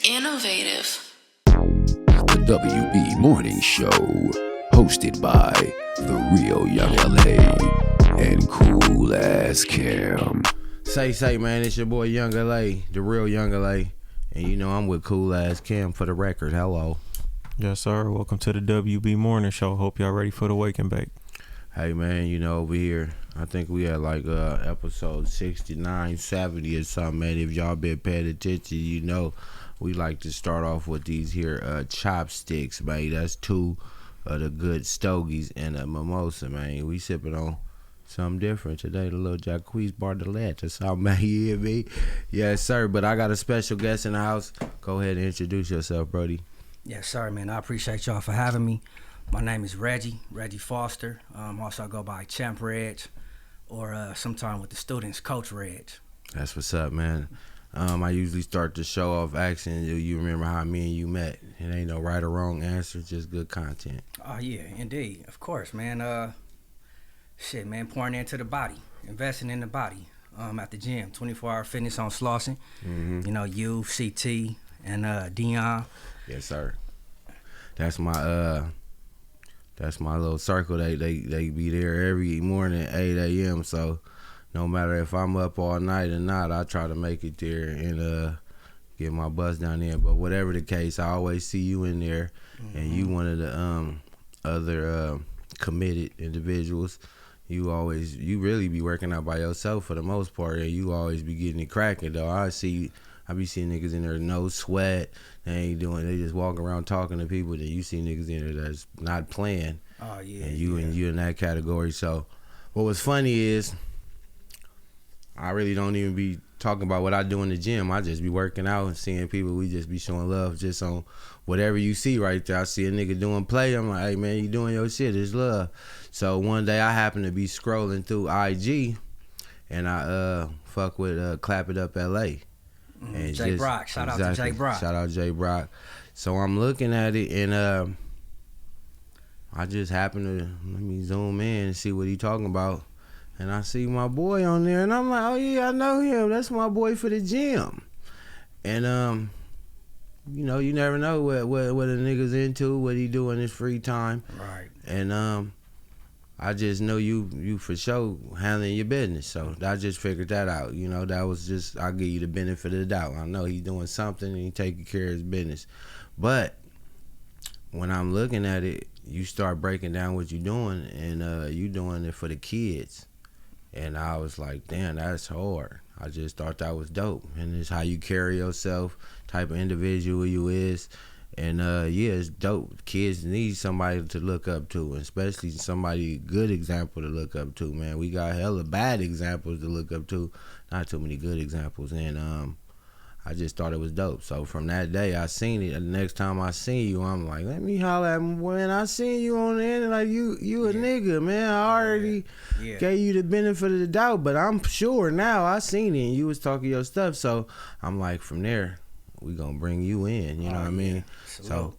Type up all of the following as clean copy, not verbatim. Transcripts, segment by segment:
Innovative. The WB Morning Show, hosted by the real Young LA and Cool Ass Cam. Say, man, it's your boy Young LA, the real Young LA, and you know I'm with Cool Ass Cam for the record. Hello. Yes, sir. Welcome to the WB Morning Show. Hope y'all ready for the wake and bake. Hey, man, you know, over here, I think we had like episode 69, 70 or something, man. If y'all been paying attention, you know we like to start off with these here chopsticks, man. That's two of the good stogies and a mimosa, man. We sipping on something different today, the little Jacquees Bardalet or something, man. You hear me? Yes, sir. But I got a special guest in the house. Go ahead and introduce yourself, Brody. Yes, sir, man. I appreciate y'all for having me. My name is Reggie Foster. Also, I go by Champ REGG, or sometime with the students, Coach REGG. That's what's up, man. I usually start the show off asking you remember how me and you met. It ain't no right or wrong answer, just good content. Oh, yeah, indeed. Of course, man. Shit, man, pouring into the body, investing in the body at the gym, 24-hour fitness on Slauson. Mm-hmm. You know, you, CT, and Dion. Yes, sir. That's my little circle. They be there every morning at 8 a.m. So no matter if I'm up all night or not, I try to make it there and get my bus down there. But whatever the case, I always see you in there, and you one of the other committed individuals. You really be working out by yourself for the most part, and you always be getting it cracking though. I be seeing niggas in there no sweat. They just walking around talking to people. Then you see niggas in there that's not playing. Oh yeah. And you in that category. So what was funny is I really don't even be talking about what I do in the gym. I just be working out and seeing people. We just be showing love just on whatever you see right there. I see a nigga doing play. I'm like, hey man, you doing your shit. It's love. So one day I happen to be scrolling through IG and I fuck with Clap It Up LA. And Jay Brock. Shout out to Jay Brock. Shout out Jay Brock. So I'm looking at it and I just happen to let me zoom in and see what he talking about. And I see my boy on there and I'm like, oh yeah, I know him. That's my boy for the gym. And you know, you never know what a nigga's into, what he do in his free time. Right. And I just know you for sure handling your business. So I just figured that out. You know, that was just, I'll give you the benefit of the doubt. I know he's doing something and he taking care of his business. But when I'm looking at it, you start breaking down what you're doing and you doing it for the kids. And I was like, damn, that's hard. I just thought that was dope. And it's how you carry yourself, type of individual you is. And yeah, it's dope. Kids need somebody to look up to, especially somebody good example to look up to, man. We got hella bad examples to look up to, not too many good examples. And I just thought it was dope. So from that day, I seen it. And the next time I seen you, I'm like, let me holler at him. When I seen you on the end, like you a nigga, man. I already gave you the benefit of the doubt, but I'm sure now I seen it and you was talking your stuff. So I'm like, from there, we gonna bring you in, you know what I mean? So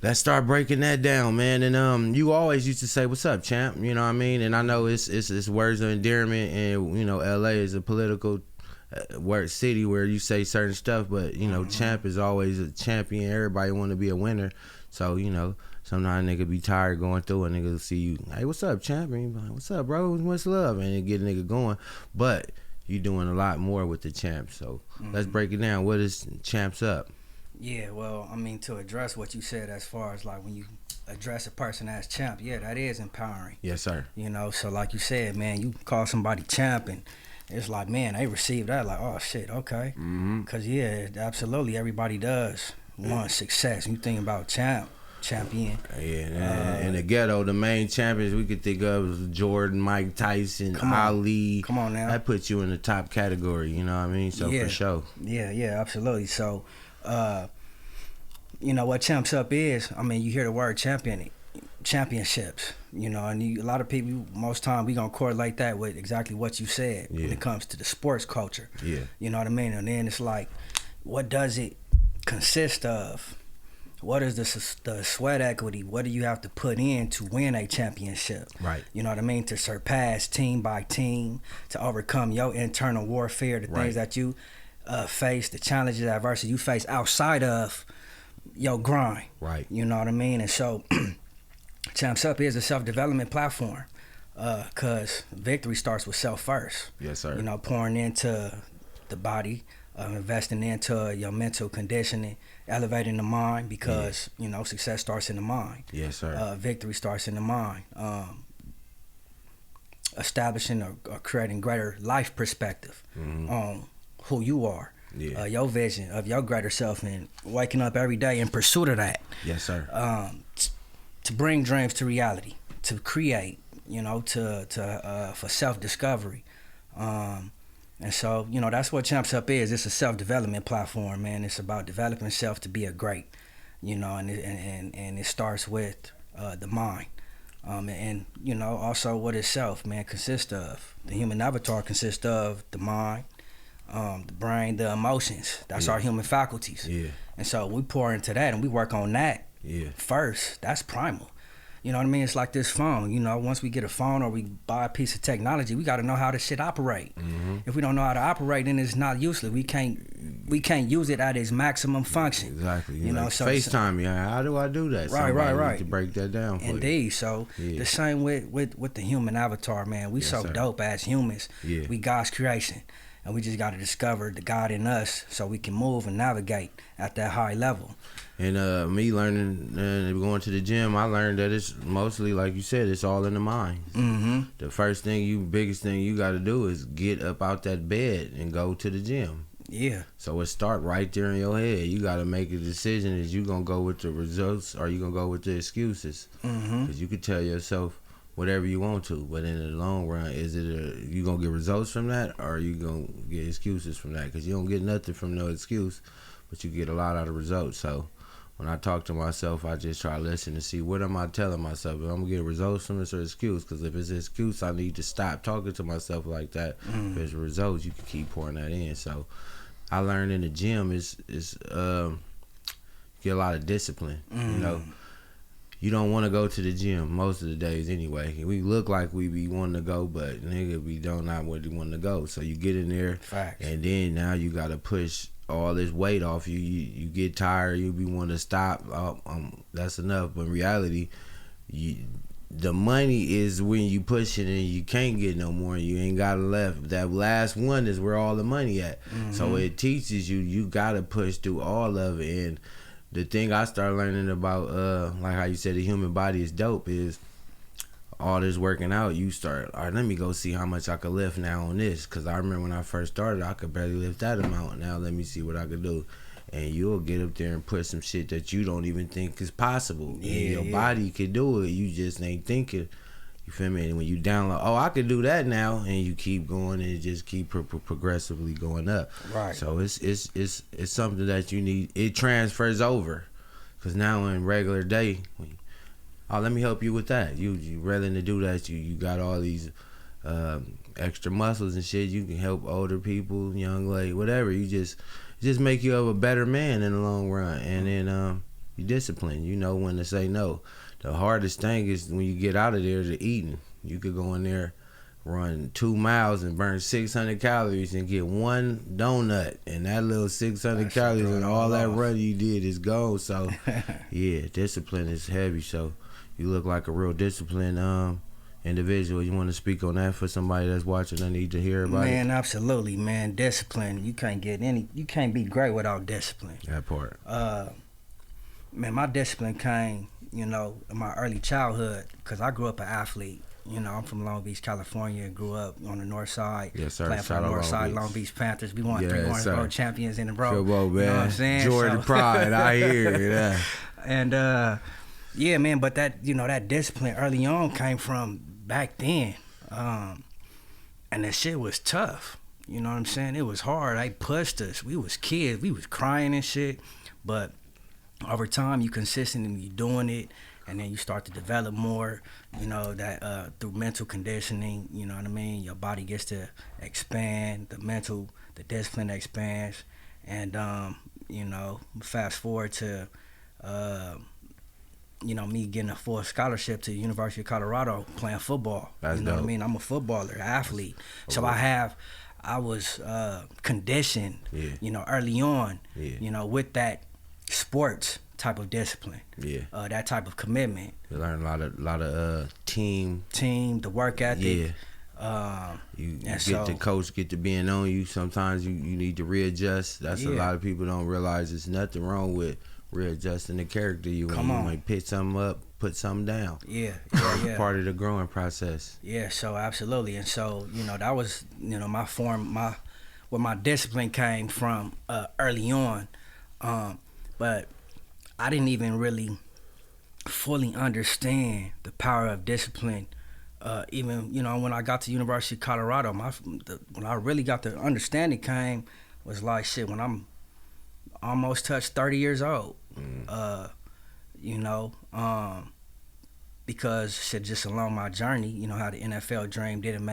let's start breaking that down, man. And you always used to say, what's up, champ? You know what I mean? And I know it's words of endearment, and you know, LA is a political word city where you say certain stuff, but you know, champ is always a champion. Everybody want to be a winner. So, you know, sometimes a nigga be tired going through, a nigga see you, hey, what's up, champ? And you be like, what's up, bro? What's love? And it get a nigga going. But you doing a lot more with the champs. So let's break it down. What is champs up? Yeah, well, I mean, to address what you said as far as like when you address a person as champ, yeah, that is empowering. Yes, sir. You know, so like you said, man, you call somebody champ and it's like, man, they receive that like, oh shit, okay. Because yeah, absolutely, everybody does want success. You think about champion. Yeah, in the ghetto, the main champions we could think of is Jordan, Mike Tyson, Ali. Come on now. That puts you in the top category, you know what I mean? So for sure. Yeah, absolutely. So, you know what champs up is, I mean, you hear the word championships, you know, and a lot of people, most time we gonna correlate that with exactly what you said when it comes to the sports culture. Yeah. You know what I mean? And then it's like, what does it consist of? What is the sweat equity? What do you have to put in to win a championship? Right. You know what I mean? To surpass team by team, to overcome your internal warfare, the things that you face, the challenges, adversity you face outside of your grind. Right. You know what I mean? And so Champs Up is a self-development platform, because victory starts with self first. Yes, sir. You know, pouring into the body, investing into your mental conditioning, elevating the mind, because you know success starts in the mind. Yes, sir. Victory starts in the mind. Establishing or creating greater life perspective on who you are, your vision of your greater self, and waking up every day in pursuit of that. Yes, sir. To bring dreams to reality, to create, you know, for self-discovery. And so, you know, that's what Champs Up is. It's a self-development platform, man. It's about developing self to be a great, you know, and it starts with the mind. And, you know, also what itself, man, consists of. The human avatar consists of the mind, the brain, the emotions. That's our human faculties. Yeah. And so we pour into that and we work on that first. That's primal. You know what I mean? It's like this phone. You know, once we get a phone or we buy a piece of technology, we got to know how this shit operate. If we don't know how to operate, then it's not useless. We can't use it at its maximum function. Exactly. You know, like so FaceTime. Yeah. How do I do that? Right. Need to break that down for Indeed. you. So the same with the human avatar, man. We so sir. dope as humans. Yeah. We God's creation. And we just got to discover the God in us so we can move and navigate at that high level. And me learning and going to the gym, I learned that it's mostly, like you said, it's all in the mind. The biggest thing you got to do is get up out that bed and go to the gym. Yeah. So it start right there in your head. You got to make a decision: is you gonna go with the results or you gonna go with the excuses? Because you could tell yourself whatever you want to, but in the long run, is it you gonna get results from that, or are you gonna get excuses from that? Because you don't get nothing from no excuse, but you get a lot out of results. So when I talk to myself, I just try to listen to see what am I telling myself. If I'm gonna get results from this or excuse, because if it's an excuse, I need to stop talking to myself like that. If it's results, you can keep pouring that in. So I learned in the gym is get a lot of discipline. You know, you don't want to go to the gym most of the days anyway. We look like we be wanting to go, but nigga, we don't not really want to go. So you get in there, and then now you got to push all this weight off you. You get tired, you be wanting to stop. That's enough. But in reality, the money is when you push it and you can't get no more. You ain't got it left. That last one is where all the money at. So it teaches you got to push through all of it. And the thing I started learning about, like how you said the human body is dope, is all this working out, you start, all right, let me go see how much I could lift now on this. Because I remember when I first started, I could barely lift that amount. Now let me see what I could do. And you'll get up there and put some shit that you don't even think is possible. Yeah, and your body could do it. You just ain't thinking. You feel me? And when you download, oh, I could do that now, and you keep going, and it just keep progressively going up. Right. So it's something that you need. It transfers over, because now in regular day, oh, let me help you with that. You willing to do that? You got all these extra muscles and shit. You can help older people, young lady, whatever. You just make you a better man in the long run, and then you discipline. You know when to say no. The hardest thing is when you get out of there to eating. You could go in there, run 2 miles and burn 600 calories and get one donut, and that little 600 calories and all that run you did is gone. So yeah, discipline is heavy. So you look like a real disciplined individual. You want to speak on that for somebody that's watching? I need to hear about it. Man, absolutely, man. Discipline. You can't be great without discipline. That part. Man, my discipline came, you know, in my early childhood, because I grew up an athlete. You know, I'm from Long Beach, California. Grew up on the north side. Yes, sir. Playing for the north side Long Beach Panthers. We won 3 Orange Bowl champions in a row. Football, man. You know what I'm saying? Jordan Pride, I hear you. And yeah, man, but that, you know, that discipline early on came from back then. And that shit was tough. You know what I'm saying? It was hard. They pushed us. We was kids. We was crying and shit. But over time, you consistently doing it, and then you start to develop more, you know, that through mental conditioning, you know what I mean? Your body gets to expand, the discipline expands. And, you know, fast forward to, you know, me getting a full scholarship to the University of Colorado playing football. That's you know dope. what I mean? I'm a footballer, athlete. So I I was conditioned, you know, early on, you know, with that sports type of discipline, that type of commitment. You learn a lot of team, the work ethic. You get the coach get to being on you. Sometimes you need to readjust. That's a lot of people don't realize. There's nothing wrong with readjusting the character. You might pick something up, put something down. Part of the growing process. Yeah, so absolutely. And so, you know, that was, you know, where my discipline came from early on. But I didn't even really fully understand the power of discipline. Even, you know, when I got to University of Colorado, when I really got the understanding came was like, shit, when I'm almost touched 30 years old. You know, because shit, just along my journey, you know, how the NFL dream didn't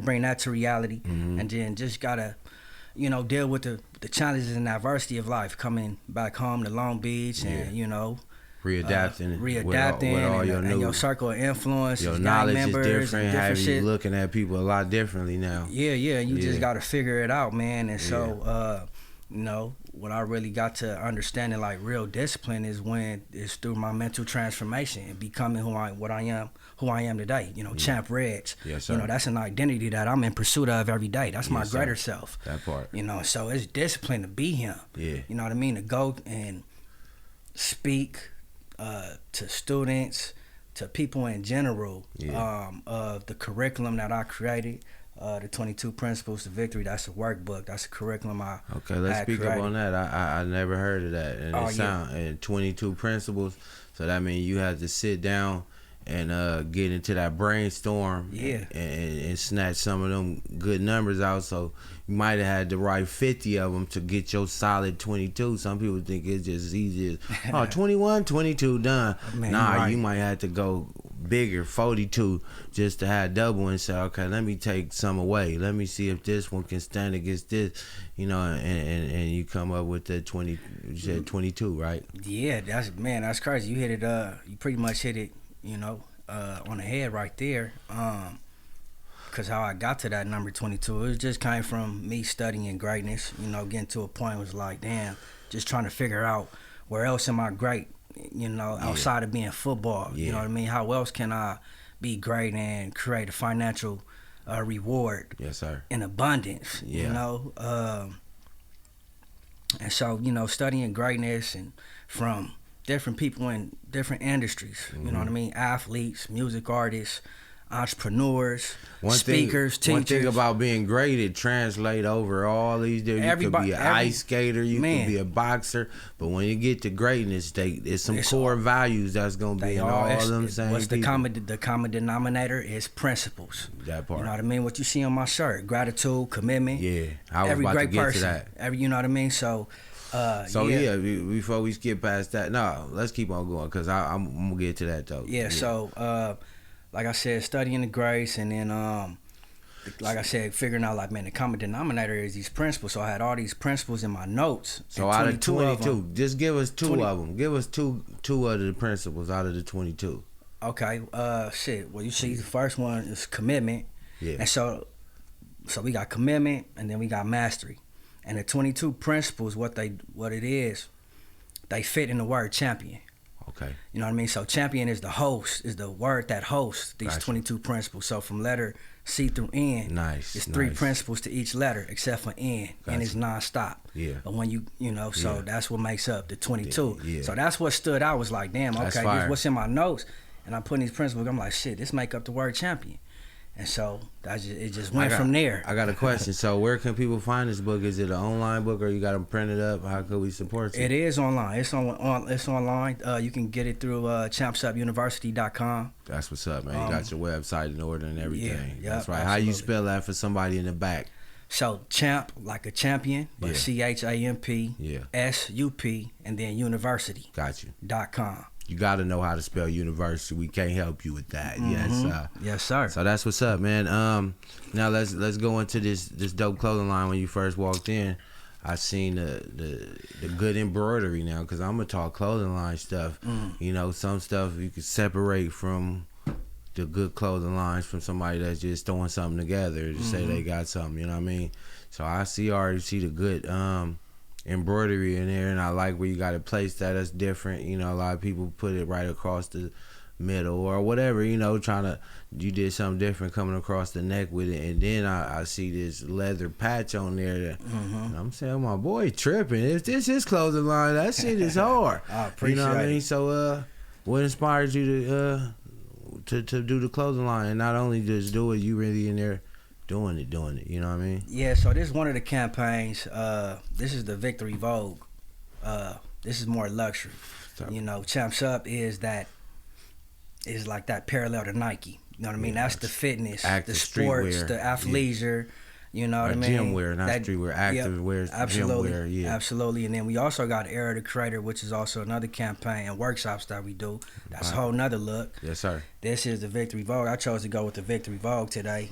bring that to reality. And then just gotta, you know, deal with the challenges and adversity of life, coming back home to Long Beach and, you know, readapting with all and your circle of influence, your knowledge is different. How you shit. Looking at people a lot differently now. You just got to figure it out, man. And so, you know, when I really got to understanding like real discipline is when it's through my mental transformation and becoming who I am today. You know, Champ REGG. Yes, sir. You know, that's an identity that I'm in pursuit of every day. That's my greater self. That part. You know, so it's discipline to be him. Yeah. You know what I mean? To go and speak to students, to people in general, of the curriculum that I created, the 22 Principles to Victory. That's a workbook. That's a curriculum let's speak up on that. I never heard of that. And and 22 Principles. So that means you had to sit down and get into that brainstorm and snatch some of them good numbers out. So you might have had to write 50 of them to get your solid 22. Some people think it's just as easy as 21, 22 done. Man, you might have to go bigger, 42, just to have double and say, okay, let me take some away. Let me see if this one can stand against this, you know, and you come up with the 20. You said 22, right? Yeah, that's crazy. You hit it. You pretty much hit it. You know, on the head right there. Cause how I got to that number 22, it just came from me studying greatness. You know, getting to a point was like, damn, just trying to figure out where else am I great. You know, outside of being football. You know what I mean? How else can I be great and create a financial reward? Yes, sir. In abundance. You know, and so, you know, studying greatness and from different people in different industries, you know what I mean? Athletes, music artists, entrepreneurs, speakers, teachers. One thing about being great, it translates over all these different. You could be an ice skater, you could be a boxer, but when you get to greatness, there's some core values that's gonna be in all of them same what's people. The common denominator is principles. That part. You know what I mean? What you see on my shirt, gratitude, commitment. Yeah, I was every about great to get person, to that. you know what I mean? So. Before we skip past that, let's keep on going because I'm gonna get to that though. So like I said, studying the grace, and then like I said, figuring out like, man, the common denominator is these principles. So I had all these principles in my notes. So out of 22, just give us two of them. Give us two of the principles out of the 22. Okay. Well, you see, the first one is commitment. Yeah. And so we got commitment, and then we got mastery. And the 22 principles, what it is, they fit in the word champion. Okay. You know what I mean? So champion is the word that hosts these 22 principles. So from letter C through N, it's 3 principles to each letter except for N. N is nonstop. Yeah. But when you know, so that's what makes up the 22. Yeah. So that's what stood out. Was like, damn, okay, this is what's in my notes, and I'm putting these principles. I'm like, shit, this make up the word champion. And so it just went from there. I got a question. So where can people find this book? Is it an online book or you got them printed up? How could we support it? It is online. It's online. You can get it through champsupuniversity.com. That's what's up, man. You got your website in order and everything. Yeah, that's right. Absolutely. How you spell that for somebody in the back? So champ, like a champion, but CHAMP, SUP, and then university. Got you. .com. You got to know how to spell university. We can't help you with that. Mm-hmm. Yes, sir. So that's what's up, man. Now let's go into this dope clothing line. When you first walked in, I seen the good embroidery now, because I'm gonna talk clothing line stuff. You know, some stuff you could separate from the good clothing lines from somebody that's just throwing something together to say they got something, you know what I mean? So I already see the good embroidery in there, and I like where you got it placed that's different. You know, a lot of people put it right across the middle or whatever, you know, you did something different coming across the neck with it. And then I see this leather patch on there that I'm saying, my boy tripping. If this is clothing line, that shit is hard. I appreciate you know what I mean? it. So what inspires you to do the clothing line, and not only just do it, you really in there doing it, you know what I mean? Yeah, so this is one of the campaigns. This is the Victory Vogue. This is more luxury. You know, Champs Up is like that parallel to Nike. You know what I mean? That's the fitness, active the sports, streetwear. the athleisure. You know what I mean? Gym wear, not streetwear. Active wear, absolutely, gym wear. Yeah, absolutely. And then we also got Era the Creator, which is also another campaign and workshops that we do. That's a whole nother look. Yes, sir. This is the Victory Vogue. I chose to go with the Victory Vogue today.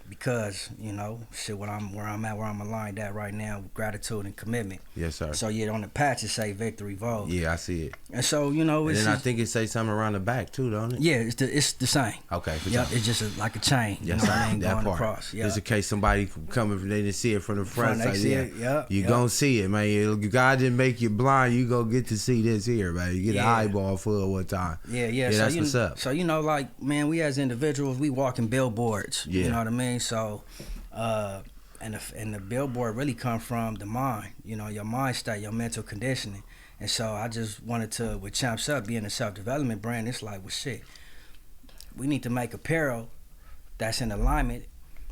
Because, you know, shit, where I'm aligned at right now, gratitude and commitment. Yes, sir. So yeah, on the patch it say Victory Vogue. Yeah, I see it. And so, you know, And it's then I think it say something around the back too, don't it? yeah, it's the same. Okay. Yep, it's just like a chain. Yes, you know what I sir. mean, That going part. across. Yeah. Just in case somebody coming, they didn't see it from the front. They Like, see yeah, it, yep, you yep. gonna see it, man. God didn't make you blind. You gonna get to see this here, man. You get an eyeball full one time. Yeah. So So that's what's up. So you know, like, man, we as individuals, we walk in billboards. Yeah. You know what I mean? So and the billboard really come from the mind, you know, your mind state, your mental conditioning. And so I just wanted to, with Champs Up being a self-development brand, it's like, well, shit, we need to make apparel that's in alignment,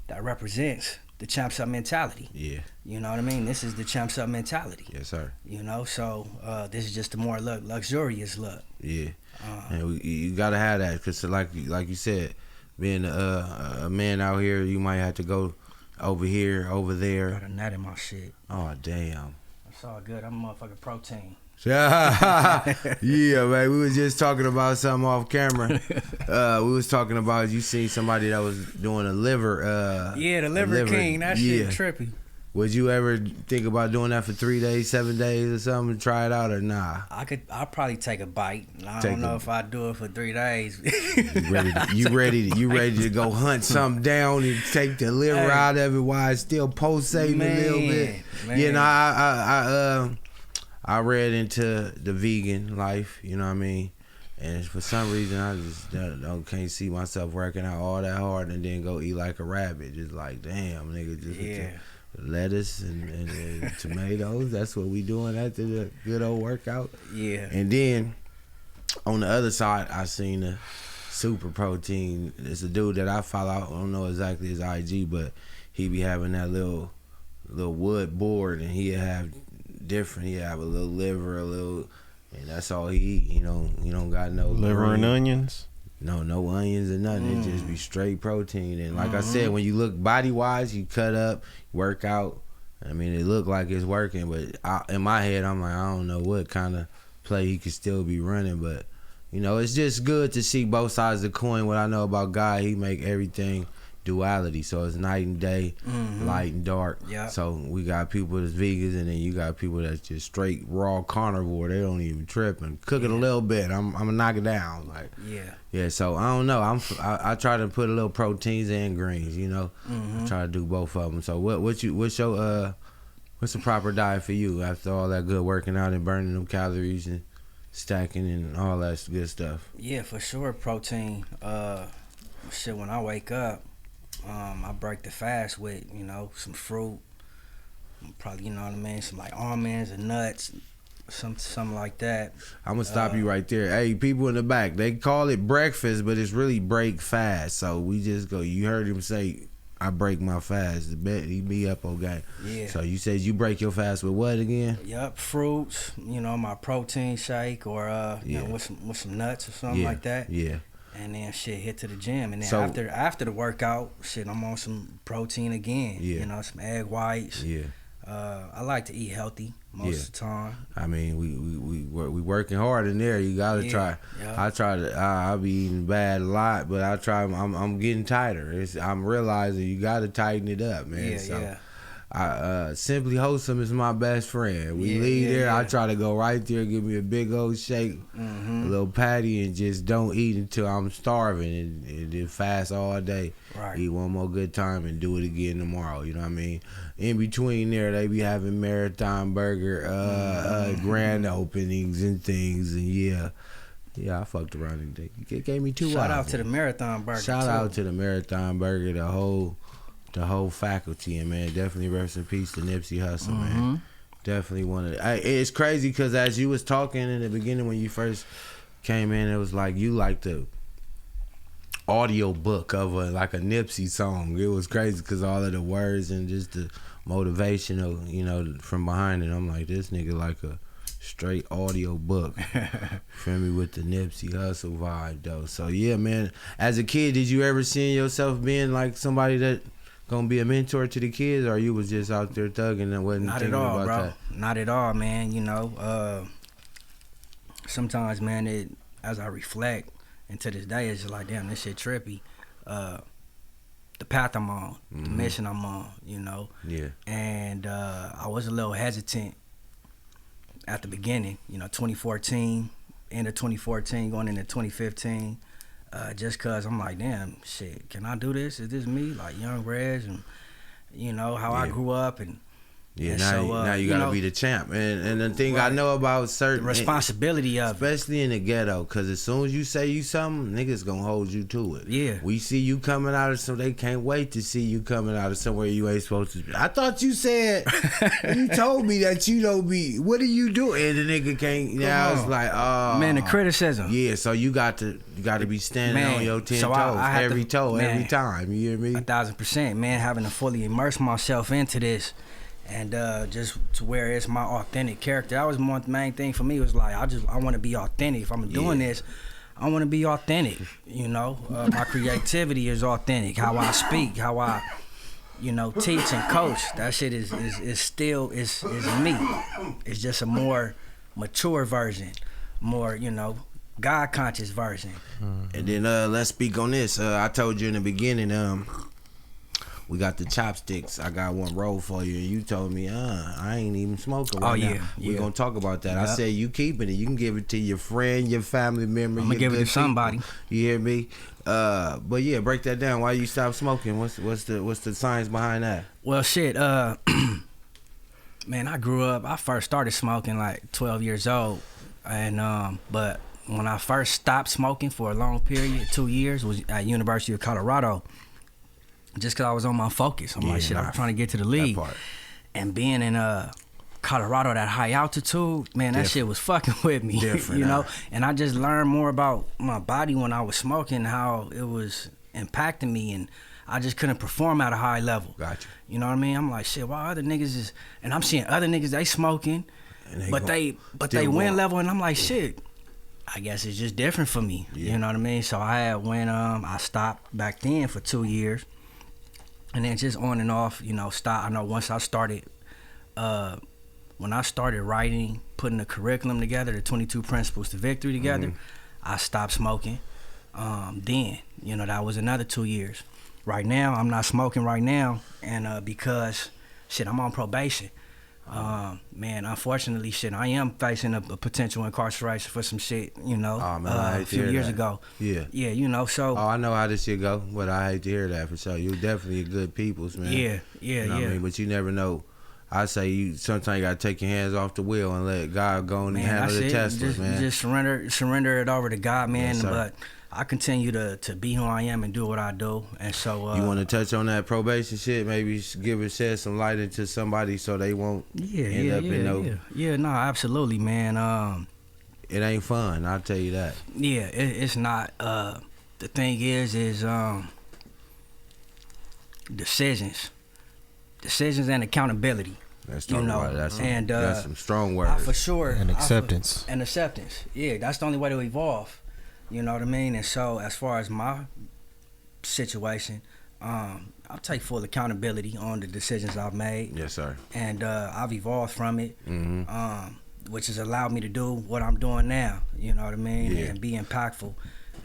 that represents the Champs Up mentality. Yeah. You know what I mean? This is the Champs Up mentality. Yes, sir. You know, so this is just a more luxurious look. Yeah. And you gotta have that, because like you said, being a man out here, you might have to go over here, over there. Got a nut in my shit. Oh, damn. It's all good. I'm a motherfucking protein. Yeah, man. We was just talking about something off camera. We was talking about, you seen somebody that was doing a liver. Yeah, the liver king. That shit trippy. Would you ever think about doing that for 3 days, 7 days or something, try it out, or nah? I'll probably take a bite. I don't know if I do it for 3 days. You ready to go hunt something down and take the liver out of it while it's still pulsating a little bit? Man. You know, I read into the vegan life, you know what I mean? And for some reason, I just can't see myself working out all that hard and then go eat like a rabbit. Just like, damn, nigga, just lettuce and tomatoes. That's what we doing after the good old workout. Yeah. And then on the other side, I seen the super protein. It's a dude that I follow. I don't know exactly his IG, but he be having that little wood board, and he have different. He have a little liver, and that's all he eat. You don't got no liver green. and onions. No onions or nothing. It just be straight protein. And like I said, when you look body wise, you cut up, work out. I mean, it look like it's working, but in my head, I'm like, I don't know what kind of play he could still be running. But you know, it's just good to see both sides of the coin. What I know about God, he make everything duality, so it's night and day, light and dark. Yeah. So we got people that's vegans, and then you got people that's just straight raw carnivore. They don't even trip and cook it a little bit. I'm gonna knock it down. Like yeah. So I don't know. I try to put a little proteins and greens. You know, I try to do both of them. So what's the proper diet for you after all that good working out and burning them calories and stacking and all that good stuff? Yeah, for sure, protein. Shit, when I wake up, I break the fast with, you know, some fruit, probably, you know what I mean, some like almonds and nuts, something like that. I'm gonna stop you right there. Hey, people in the back, they call it breakfast, but it's really break fast. So we just go. You heard him say, "I break my fast." He be up, okay. Yeah. So you said you break your fast with what again? Yep, fruits. You know, my protein shake, or you know, with some nuts or something like that. Yeah. And then shit, hit to the gym, and then So, after the workout, shit, I'm on some protein again. Yeah. You know, some egg whites. Yeah. I like to eat healthy most of the time. I mean, we working hard in there. You gotta try. Yeah. I be eating bad a lot, but I try. I'm getting tighter. I'm realizing you gotta tighten it up, man. Simply Wholesome is my best friend. We leave there. I try to go right there, give me a big old shake, a little patty and just don't eat until I'm starving and then fast all day. Right. Eat one more good time and do it again tomorrow. You know what I mean? In between there, they be having Marathon Burger grand openings and things, and yeah, I fucked around and they gave me 2 Shout hours. out to the Marathon Burger. Shout out to the Marathon Burger, the whole faculty, and man, definitely rest in peace to Nipsey Hussle, man. Definitely one of it's crazy because as you was talking in the beginning when you first came in, it was like you like the audio book of a Nipsey song. It was crazy because all of the words and just the motivational, you know, from behind it. I'm like, this nigga like a straight audio book. Feel me, with the Nipsey Hussle vibe though. So yeah, man. As a kid, did you ever see yourself being like somebody that gonna be a mentor to the kids, or you was just out there thugging and wasn't Not thinking at all, about bro. that? Not at all, man. You know, sometimes, man, as I reflect, and to this day, it's just like, damn, this shit trippy. The path I'm on, the mission I'm on, you know. Yeah. And I was a little hesitant at the beginning, you know, 2014, end of 2014, going into 2015. Just cause I'm like, damn, shit, can I do this? Is this me? Like young Reg, and you know how I grew up, and yeah. and Now you gotta be the champ, and the thing I know about certain the responsibility of it. especially in the ghetto, cause as soon as you say you something, niggas gonna hold you to it. Yeah. We see you coming out of they can't wait to see you coming out of somewhere you ain't supposed to be. I thought you said you told me that you don't be. What are you doing? And the nigga can't. Now it's like, oh Man, the criticism. Yeah, so you got to be standing Man, on your 10 so toes, I have every to- toe, man, every time. You hear me? 1,000%, man. Having to fully immerse myself into this, and just to where it's my authentic character. That was one main thing for me. Was like I want to be authentic. If I'm doing this, I want to be authentic. You know, my creativity is authentic. How I speak, how I, you know, teach and coach. That shit is still is me. It's just a more mature version, more, you know, God conscious version. And then let's speak on this. I told you in the beginning, we got the chopsticks. I got one roll for you, and you told me, I ain't even smoking right now. We're gonna talk about that. I said you keeping it. You can give it to your friend, your family member. I'm gonna give it to somebody. You hear me? But yeah, break that down. Why you stop smoking? What's the science behind that? Well, shit, man, I grew up. I first started smoking like 12 years old, and but when I first stopped smoking for a long period, 2 years, was at University of Colorado. Just cause I was on my focus. I'm like, shit, I'm trying to get to the league. And being in Colorado, that high altitude, man, that shit was fucking with me. You know? And I just learned more about my body when I was smoking, how it was impacting me, and I just couldn't perform at a high level. Gotcha. You know what I mean? I'm like, shit, why other niggas is, and I'm seeing other niggas, they smoking, but they win level, and I'm like, shit, I guess it's just different for me. You know what I mean? So I stopped back then for 2 years. And then just on and off, you know, I know once I started, when I started writing, putting the curriculum together, the 22 Principles to Victory together, I stopped smoking. Then, you know, that was another 2 years. Right now, I'm not smoking right now, and because, shit, I'm on probation. Man, unfortunately, shit, I am facing a potential incarceration for some shit, you know, a few years ago. Yeah, you know, so. Oh, I know how this shit go, but I hate to hear that for sure. You're definitely a good people's, man. Yeah. You know what I mean? But you never know. I say sometimes you gotta take your hands off the wheel and let God go and handle the Teslas, man. Just surrender it over to God, man. Yes, but I continue to be who I am and do what I do, and so. You want to touch on that probation shit? Maybe shed some light into somebody so they won't end up in no. Yeah, no, absolutely, man. It ain't fun. I'll tell you that. Yeah, it's not. The thing is decisions and accountability. That's that's some strong words. For sure. And acceptance. And acceptance. Yeah, that's the only way to evolve. You know what I mean? And so as far as my situation, I'll take full accountability on the decisions I've made. Yes, sir. And I've evolved from it, which has allowed me to do what I'm doing now. You know what I mean? Yeah. And be impactful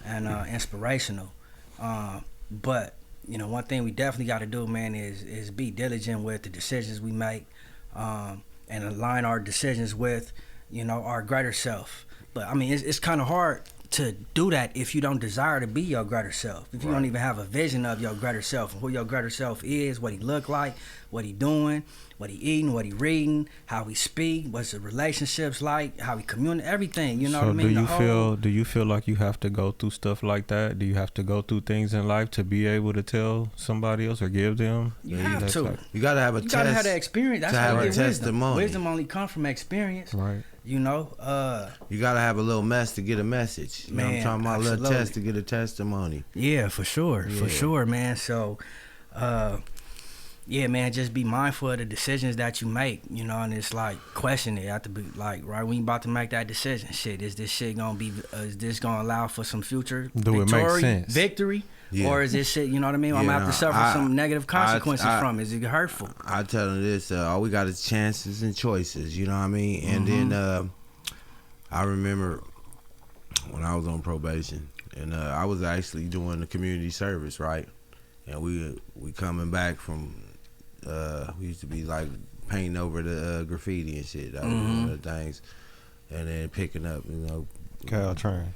and inspirational. But, you know, one thing we definitely got to do, man, is be diligent with the decisions we make, and align our decisions with, you know, our greater self. But I mean, it's kind of hard to do that if you don't desire to be your greater self. If you don't even have a vision of your greater self, who your greater self is, what he look like, what he doing, what he eating, what he reading, how he speak, what's the relationships like, how he communicate, everything. You know what I mean? Do you feel like you have to go through stuff like that? Do you have to go through things in life to be able to tell somebody else or give them? You have to. You gotta have a You test. gotta have that experience. That's to how have you a get wisdom. testimony. Wisdom only comes from experience. Right. You know, You gotta have a little mess to get a message. You know what I'm talking about? A little absolutely. test to get a testimony. Yeah, for sure, man. So, yeah, man, just be mindful of the decisions that you make, you know, and it's like question it. You have to be like, right when you about to make that decision, shit, is this shit gonna be? Is this gonna allow for some future victory? Yeah. Or is this shit, you know what I mean? I'm gonna have to suffer some negative consequences from it. Is it hurtful? I tell them this, all we got is chances and choices, you know what I mean? And then I remember when I was on probation, and I was actually doing the community service, right? And we coming back from, we used to be like painting over the graffiti and shit. That was one of the things. And then picking up, you know. Caltrans.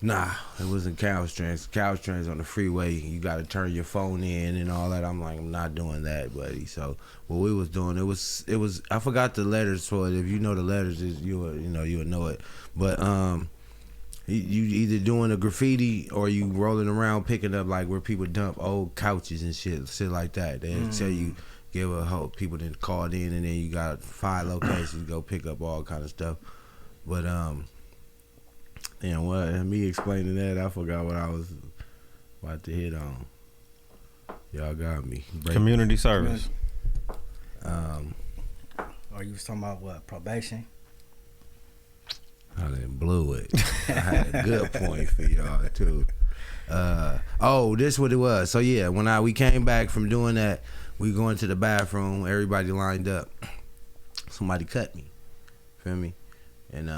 Nah, it wasn't Caltrans. Caltrans on the freeway, you got to turn your phone in and all that. I'm like, I'm not doing that, buddy. So what we was doing, it was. I forgot the letters for it. If you know the letters, you would know it. But you either doing a graffiti or you rolling around picking up like where people dump old couches and shit like that. They tell you give a hope. People then called in and then you got 5 locations to go pick up all kind of stuff. But and what me explaining that, I forgot what I was about to hit on. Y'all got me. Community service. Or you was talking about what, probation? I done blew it. I had a good point for y'all too. This what it was. So yeah, when we came back from doing that, we going to the bathroom. Everybody lined up. Somebody cut me. Feel me? And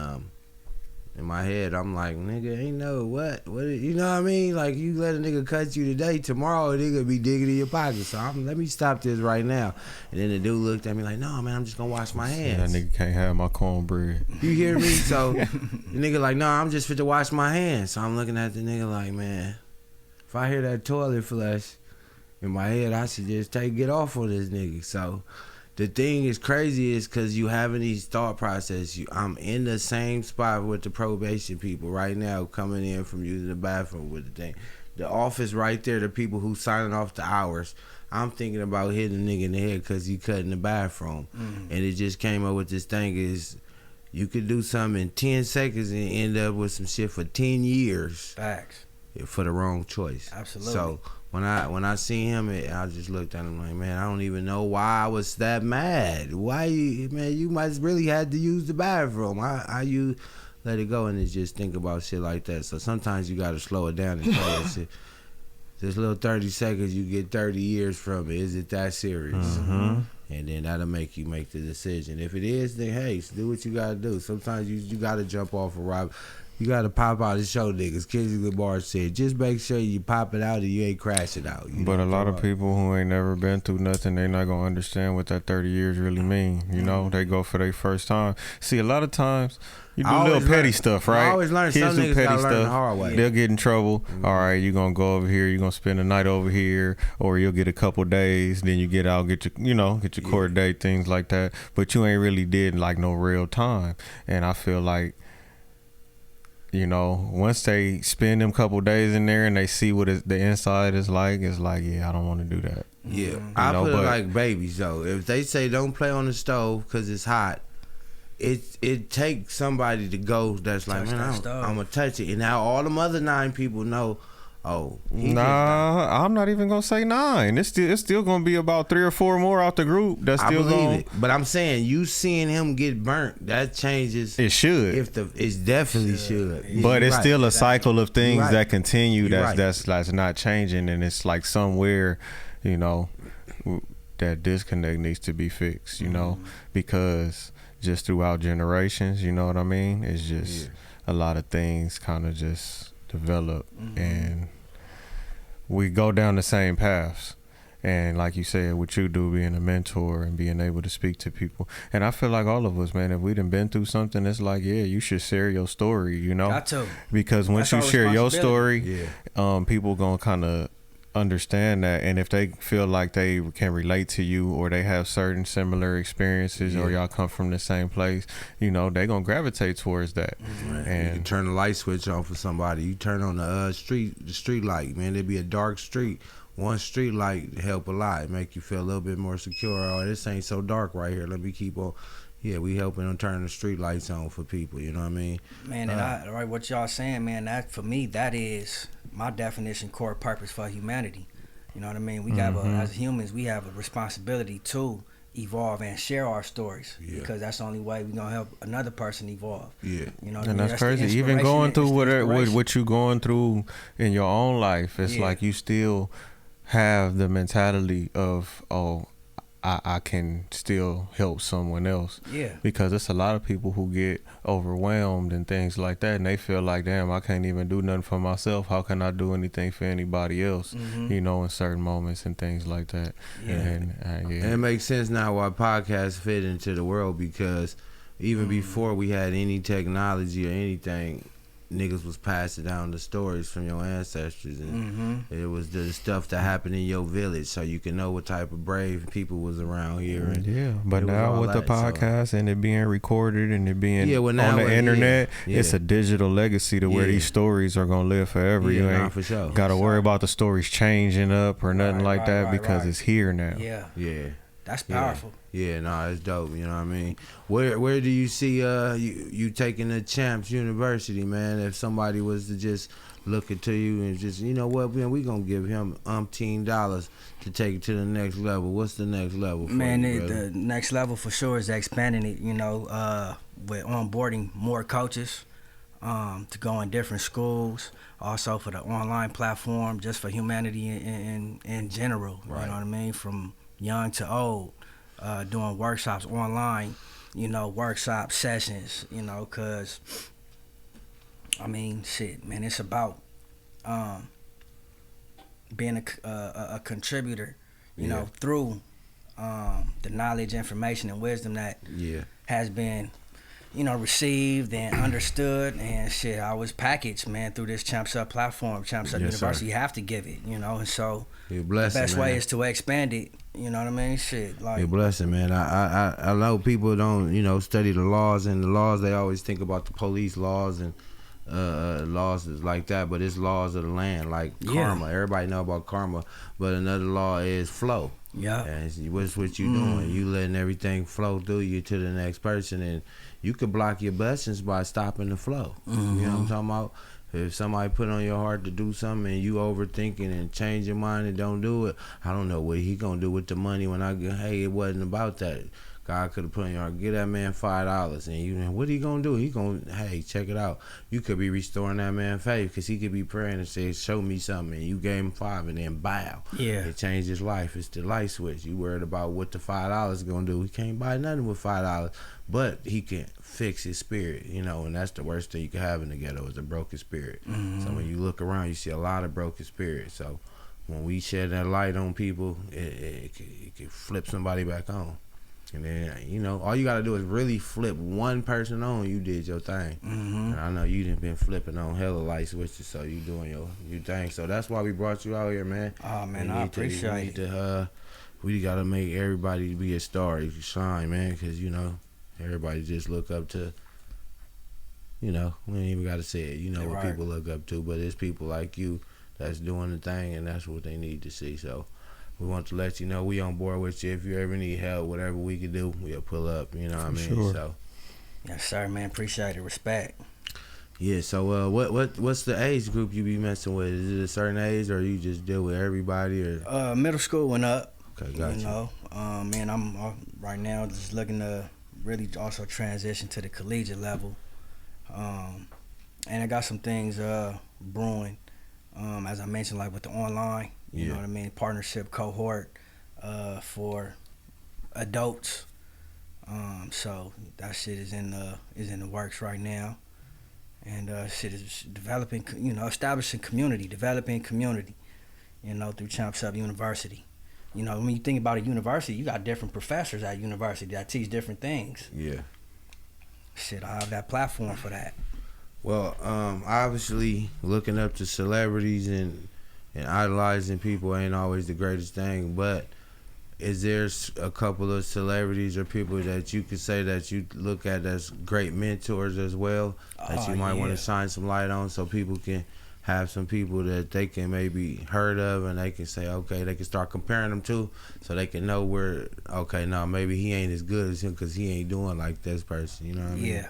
in my head, I'm like, nigga, ain't no what, you know what I mean? Like, you let a nigga cut you today, tomorrow a nigga be digging in your pocket. So let me stop this right now. And then the dude looked at me like, no, man, I'm just gonna wash my hands. That nigga can't have my cornbread. You hear me? So the nigga like, no, I'm just fit to wash my hands. So I'm looking at the nigga like, man, if I hear that toilet flush in my head, I should just get off on this nigga. So the thing is crazy is because you having these thought processes. I'm in the same spot with the probation people right now coming in from using the bathroom with the thing. The office right there, the people who signing off the hours. I'm thinking about hitting a nigga in the head because he cut in the bathroom. And it just came up with this thing is you could do something in 10 seconds and end up with some shit for 10 years. Facts. For the wrong choice. Absolutely. So when I seen him, I just looked at him like, man, I don't even know why I was that mad. Why you might really had to use the bathroom. How you let it go and just think about shit like that. So sometimes you gotta slow it down and tell that shit. This little 30 seconds, you get 30 years from it. Is it that serious? And then that'll make you make the decision. If it is, then hey, do what you gotta do. Sometimes you gotta jump off a rob. You gotta pop out and show niggas. Kizzy Lamar said, just make sure you pop it out and you ain't crash it out. But a lot of people who ain't never been through nothing, they not gonna understand what that 30 years really mean. You know, they go for their first time. See, a lot of times you do little petty stuff, right? I always learn Kids some do niggas petty gotta learn the stuff. hard way. They'll get in trouble. All right, you gonna go over here. You gonna spend the night over here, or you'll get a couple days. Then you get out, get your court date, things like that. But you ain't really did like no real time. And I feel like, you know, once they spend them couple days in there and they see what the inside is like, it's like, yeah, I don't want to do that. Yeah, I put it like babies though. If they say don't play on the stove because it's hot, it takes somebody to go that's like, man, I'm gonna touch it, and now all them other 9 people know. Oh, nah, I'm not even gonna say 9. It's still gonna be about 3 or 4 more out the group. That's still going. But I'm saying you seeing him get burnt, that changes. It should. It definitely should. But it's still a cycle of things that continue. That's not changing, and it's like somewhere, you know, that disconnect needs to be fixed. You know, because just throughout generations, you know what I mean. It's just a lot of things kind of just develop and we go down the same paths, And like you said, what you do, being a mentor and being able to speak to people. And I feel like all of us, man, if we done been through something, it's like, yeah, you should share your story, you know? Got to. Because once That's you our share your story, Yeah. people gonna kind of understand that. And if they feel like they can relate to you, or they have certain similar experiences, or y'all come from the same place, you know, they gonna gravitate towards that. Right. And you can turn the light switch on for somebody. You turn on the street light, man. There'd be a dark street. One street light help a lot, make you feel a little bit more secure. Oh, this ain't so dark right here. Let me keep on. Yeah, we helping them turn the street lights on for people. You know what I mean? Man, and right, what y'all saying, man, that for me, that is my definition, core purpose for humanity. You know what I mean? We got as humans, we have a responsibility to evolve and share our stories, because that's the only way we're gonna help another person evolve. Yeah, you know what and I mean? that's crazy. Even going through what you going through in your own life, it's like you still have the mentality of, oh, I can still help someone else. Yeah. Because it's a lot of people who get overwhelmed and things like that, and they feel like, damn, I can't even do nothing for myself. How can I do anything for anybody else? You know, in certain moments and things like that. Yeah. And it makes sense now why podcasts fit into the world, because even before we had any technology or anything, niggas was passing down the stories from your ancestors, and it was the stuff that happened in your village, so you can know what type of brave people was around here. And but now with the podcast and it being recorded and it being on the internet, it's a digital legacy to where these stories are gonna live forever. You ain't for sure gotta worry about the stories changing up or nothing like that, because it's here now. Yeah. That's powerful. Yeah, no, it's dope. You know what I mean? Where do you see you taking the Champs University, man? If somebody was to just look into you and just, you know what, man, we gonna give him $umpteen to take it to the next level. What's the next level for man? you, The next level for sure is expanding it. You know, with onboarding more coaches to go in different schools. Also for the online platform, just for humanity in general. Right. You know what I mean? From young to old, doing workshops online, you know, workshop sessions, you know, because, I mean, shit, man, it's about being a contributor, you know, through the knowledge, information, and wisdom that has been, you know, received and understood, and shit, I was packaged, man, through this Champs Up platform, Champs Up University. You have to give it, you know, and so the best way is to expand it. You know what I mean? Shit, like, you're blessing, man. I know people don't, you know, study the laws, and the laws, they always think about the police laws and laws like that, but it's laws of the land, like karma. Everybody know about karma, but another law is flow. Yeah. And what's what you doing? You letting everything flow through you to the next person, and you could block your blessings by stopping the flow. You know what I'm talking about? If somebody put on your heart to do something and you overthinking and change your mind and don't do it, I don't know what he gonna do with the money when I go, hey, it wasn't about that. God could have put on your heart, give that man $5, and you, what he gonna do? He gonna, hey, check it out. You could be restoring that man faith, because he could be praying and say, show me something, and you gave him $5, and then bow. Yeah. It changed his life. It's the light switch. You worried about what the $5 gonna do. He can't buy nothing with $5, but he can fix his spirit, you know, and that's the worst thing you can have in the ghetto, is a broken spirit. So when you look around, you see a lot of broken spirits. So when we shed that light on people, it can flip somebody back on. And then, you know, all you gotta do is really flip one person on. You did your thing. And I know you done been flipping on hella light switches, so you doing your thing. So that's why we brought you out here, man. Oh man, I appreciate it. We gotta make everybody be a star. You shine, man, because, you know, everybody just look up to, you know, we ain't even gotta say it. You know what people look up to, but it's people like you that's doing the thing, and that's what they need to see. So we want to let you know we on board with you. If you ever need help, whatever we can do, we'll pull up. You know what I mean? Sure. So, yes, sir, man. Appreciate it. Respect. Yeah. So, what's the age group you be messing with? Is it a certain age, or you just deal with everybody? Or middle school went up. Okay, gotcha. You know, man, I'm right now just looking to really also transition to the collegiate level, and I got some things brewing. As I mentioned, like with the online. You know what I mean? Partnership cohort for adults. So that shit is in the works right now, and shit is developing. You know, establishing community, developing community. You know, through Champs Up University. You know, when you think about a university, you got different professors at university that teach different things. Yeah. Shit, I have that platform for that. Well, obviously, looking up to celebrities and idolizing people ain't always the greatest thing, but is there a couple of celebrities or people that you could say that you look at as great mentors as well, that you might want to shine some light on, so people can have some people that they can maybe heard of and they can say, okay, they can start comparing them to, so they can know where, okay, no, maybe he ain't as good as him because he ain't doing like this person, you know what I mean? Yeah.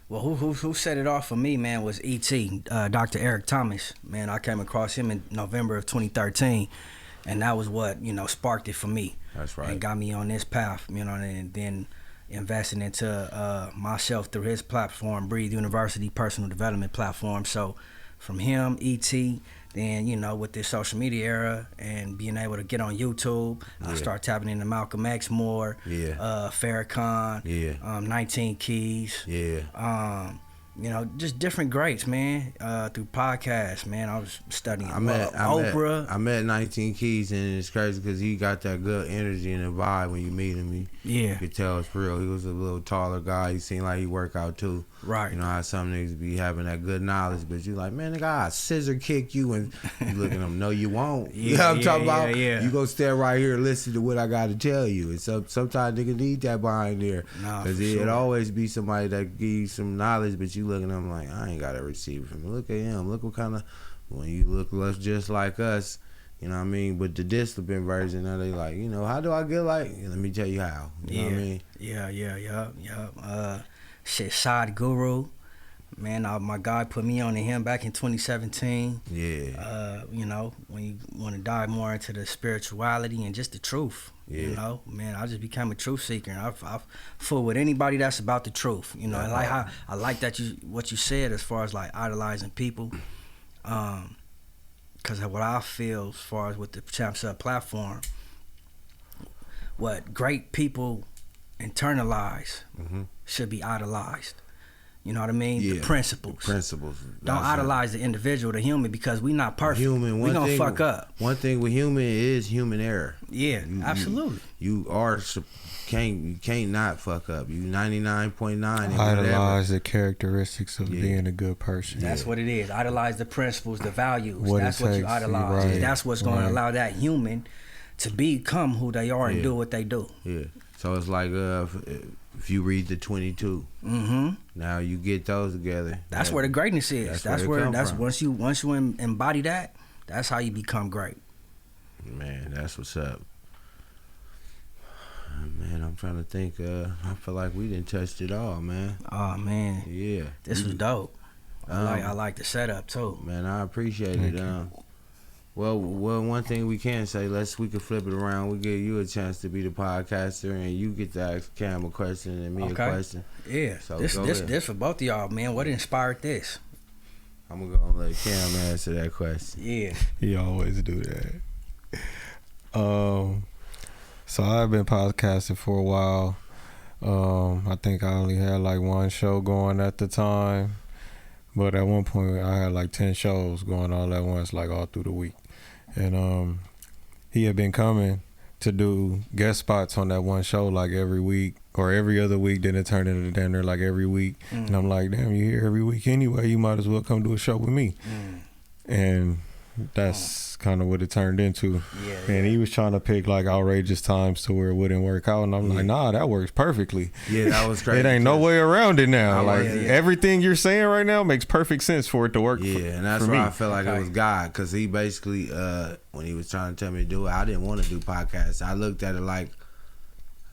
Well, who set it off for me, man, was E.T., Dr. Eric Thomas. Man, I came across him in November of 2013, and that was what, you know, sparked it for me. That's right. And got me on this path, you know, and then investing into myself through his platform, Breathe University personal development platform. So from him, E.T., then, you know, with this social media era and being able to get on YouTube, I start tapping into Malcolm X more, Farrakhan, 19 Keys, you know, just different greats, man, through podcasts, man. I was studying Oprah. I met 19 Keys, and it's crazy because he got that good energy and the vibe when you meet him. You could tell it's real. He was a little taller guy. He seemed like he work out too. Right. You know how some niggas be having that good knowledge, but you like, man, nigga, I'll scissor kick you, and you look at him, no, you won't. You know what I'm talking about? You go stand right here and listen to what I got to tell you. And sometimes niggas need that behind there. Because it'd always be somebody that give you some knowledge, but you look at them like, I ain't got to receive it from him. Look at him. Look what kind of, when you look just like us, you know what I mean? But the discipline version, now they like, you know, how do I get like, let me tell you how. You know what I mean? Shit, Sad Guru. Man, my guy put me on to him back in 2017. You know, when you want to dive more into the spirituality and just the truth. You know, man, I just became a truth seeker, and I fool with anybody that's about the truth. You know, I like that what you said as far as like idolizing people. Because what I feel as far as with the Champs Up platform, what great people internalize should be idolized. You know what I mean? The principles. Don't idolize the individual, the human, because we not perfect. We gonna fuck up. One thing with human is human error. Absolutely. You can't not fuck up. You 99.9. Idolize the characteristics of being a good person. That's what it is. Idolize the principles, the values. That's what you idolize. Right. That's what's going to allow that human to become who they are and do what they do. So it's like if you read the 22, now you get those together. That's where the greatness is. That's where once you embody that, that's how you become great. Man, that's what's up. Man, I'm trying to think. I feel like we didn't touch it all, man. Oh man, this was dope. I like the setup too. Man, I appreciate it. Well, one thing we can say, we can flip it around. We give you a chance to be the podcaster, and you get to ask Cam a question and me a question. So this for both of y'all, man. What inspired this? I'm gonna let Cam answer that question. He always do that. So I've been podcasting for a while. I think I only had like one show going at the time, but at one point I had like 10 shows going all at once, like all through the week. And he had been coming to do guest spots on that one show like every week or every other week. Then it turned into dinner like every week. And I'm like, damn, you here every week anyway. You might as well come do a show with me. And that's kind of what it turned into. And he was trying to pick like outrageous times to where it wouldn't work out, and I'm like, nah, that works perfectly. That was crazy. It ain't no way around it now. Like everything you're saying right now makes perfect sense for it to work. And that's why I felt like it was God, because he basically when he was trying to tell me to do it, I didn't want to do podcasts. I looked at it like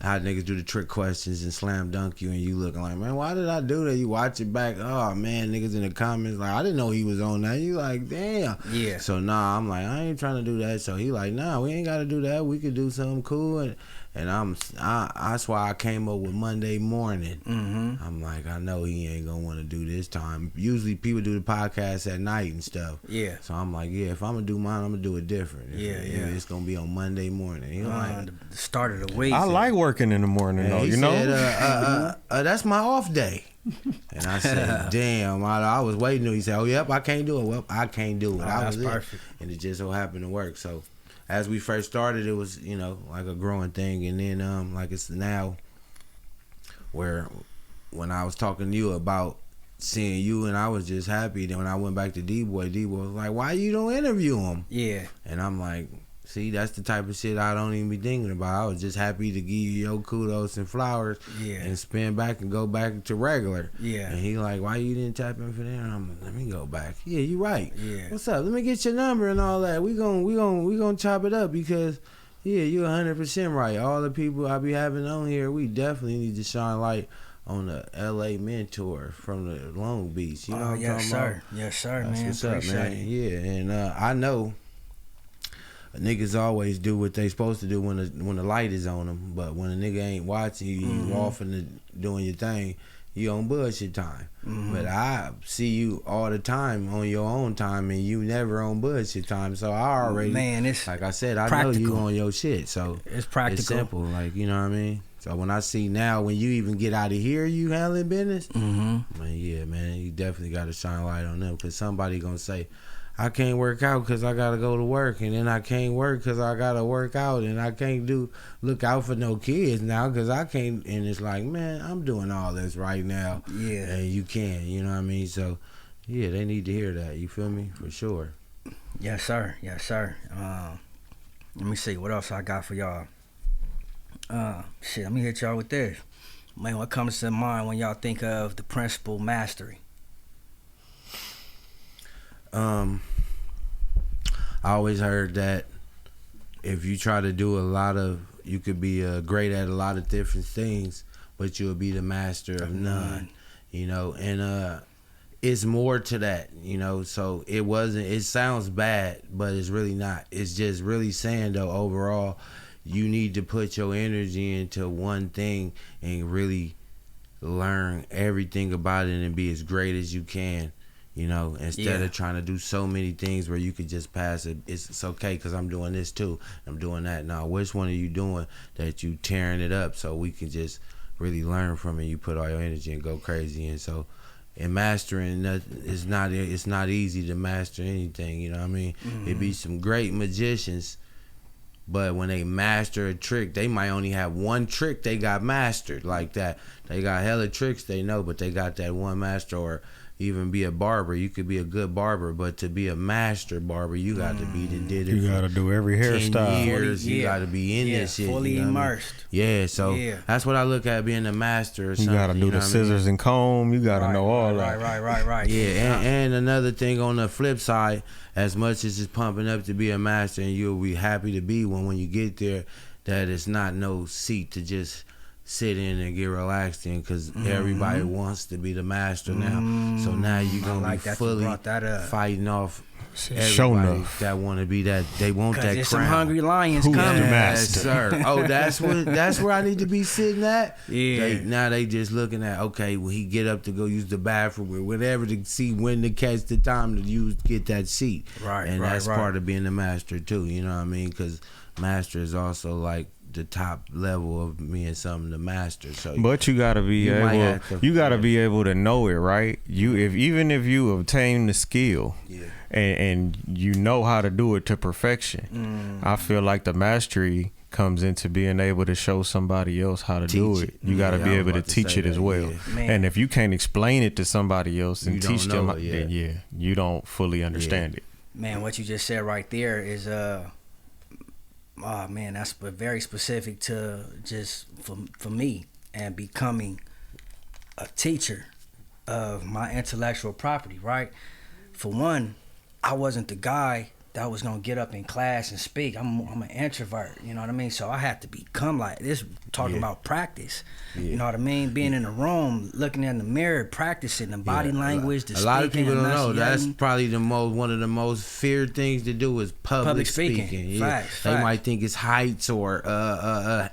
how niggas do the trick questions and slam dunk you, and you looking like, man, why did I do that? You watch it back, oh man, niggas in the comments like, I didn't know he was on that. You like, damn. So I'm like, I ain't trying to do that. So he like, nah, we ain't got to do that. We could do something cool. And that's why I came up with Monday morning. I'm like, I know he ain't gonna want to do this time. Usually people do the podcast at night and stuff. So I'm like, if I'm gonna do mine, I'm gonna do it different. It's gonna be on Monday morning. He like, the start of the week. I like working in the morning though. You know, that's my off day. And I said, damn, I was waiting. He said, oh, yep, I can't do it. Well, I can't do it. That's perfect. And it just so happened to work. So, as we first started, it was, you know, like a growing thing, and then like it's now where when I was talking to you about seeing you, and I was just happy. Then when I went back to D-Boy was like, why you don't interview him? Yeah. And I'm like, see, that's the type of shit I don't even be thinking about. I was just happy to give you your kudos and flowers, and spin back and go back to regular. Yeah. And he like, why you didn't tap in for that? And I'm like, let me go back. Yeah, you right. Yeah. What's up? Let me get your number and all that. We gonna chop it up because, yeah, you 100% right. All the people I be having on here, we definitely need to shine light on the LA mentor from the Long Beach. You know what I'm talking about? Yes, sir, That's man. what's up, man. It. Yeah, and I know niggas always do what they supposed to do when the light is on them, but when a nigga ain't watching you, you off and doing your thing, you on bullshit time. But I see you all the time on your own time, and you never on bullshit time. So I already, man, it's like I said, I practical. know you on your shit. So it's practical. It's simple, like, you know what I mean. So when I see now, when you even get out of here, you handling business, man, yeah, man, you definitely got to shine light on them, because somebody gonna say, I can't work out because I gotta go to work, and then I can't work because I gotta work out, and I can't look out for no kids now because I can't. And it's like, man, I'm doing all this right now, and you can, you know what I mean? So yeah, they need to hear that. You feel me? For sure. Yes, sir. Yes, sir. Let me see what else I got for y'all. Shit, let me hit y'all with this. Man, what comes to mind when y'all think of the principle mastery? I always heard that if you try to do you could be great at a lot of different things, but you'll be the master of none, you know, and it's more to that, you know. So it sounds bad, but it's really not. It's just really saying, though, overall, you need to put your energy into one thing and really learn everything about it and be as great as you can. You know, instead of trying to do so many things where you could just pass it, it's okay because I'm doing this too, I'm doing that. Now, which one are you doing that you tearing it up so we can just really learn from it? You put all your energy and go crazy. And so, in mastering, it's not easy to master anything. You know what I mean? It be some great magicians, but when they master a trick, they might only have one trick they got mastered like that. They got hella tricks they know, but they got that one master. Or even be a barber, you could be a good barber, but to be a master barber, you got to be did it. You got to do every 10 hairstyle. years, you got to be in this shit. Fully you know immersed. Yeah, so that's what I look at being a master. Or You got to do the scissors and comb. You got to know all that. Right. Yeah, and another thing on the flip side, as much as it's pumping up to be a master, and you'll be happy to be one when you get there, that it's not no seat to just sit in and get relaxed in, because everybody wants to be the master now. So now you're gonna be fully fighting off everybody that want to be that. They want that crown. Some hungry lions Who's coming. the master? Yes, sir. Oh, that's where I need to be sitting at. Yeah. Now they just looking at, okay, will he get up to go use the bathroom or whatever to see when to catch the time to get that seat. Right. And that's part of being the master too. You know what I mean? Because master is also like the top level of being something to master. So, but you gotta be be able to know it, right? Even if you obtain the skill, and you know how to do it to perfection, I feel like the mastery comes into being able to show somebody else how to do it. You got to be able to teach it as well. And if you can't explain it to somebody else and teach them, then you don't fully understand it. Man, what you just said right there is oh man, that's very specific to just for me and becoming a teacher of my intellectual property, right? For one, I wasn't the guy that was gonna get up in class and speak. I'm an introvert, you know what I mean? So I had to become like this, talking about practice. You know what I mean? Being in the room, looking in the mirror, practicing the body language, the a lot of people don't know enunciating. that's probably one of the most feared things to do is public speaking. Facts. They might think it's heights or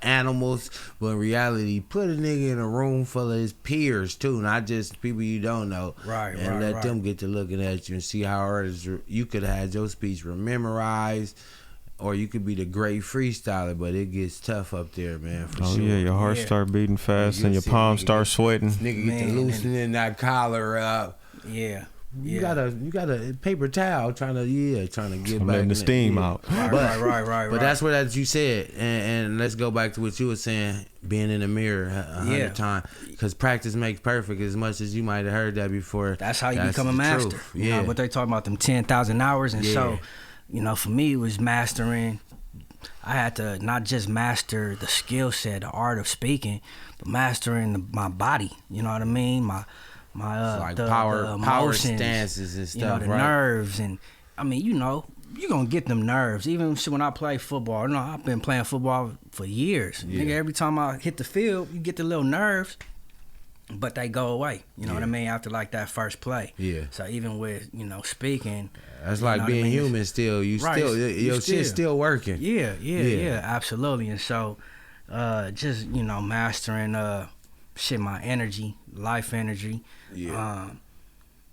animals, but in reality, put a nigga in a room full of his peers too, not just people you don't know. And let them get to looking at you and see how hard you could have had your speech memorized, or you could be the great freestyler, but it gets tough up there, man, for sure. Yeah, your heart start beating fast and your palms start sweating. Nigga get to loosening that collar up. Yeah. You got a paper towel trying to get back. Letting the steam out. Right. But that's what that you said, and let's go back to what you were saying, being in the mirror 100 times, because practice makes perfect. As much as you might have heard that before, that's how you become a master. Truth. You know what they talking about, them 10,000 hours, and so, you know, for me it was mastering. I had to not just master the skill set, the art of speaking, but mastering my body. You know what I mean? My like the power emotions, stances and stuff, you know, the nerves, and I mean, you know, you gonna get them nerves. Even when I play football, you know, I've been playing football for years. Nigga, every time I hit the field, you get the little nerves, but they go away. You know what I mean? After like that first play. Yeah. So even with, you know, speaking, that's like being human. Still, your shit's still working. Yeah, absolutely. And so, just, you know, mastering my energy, life energy.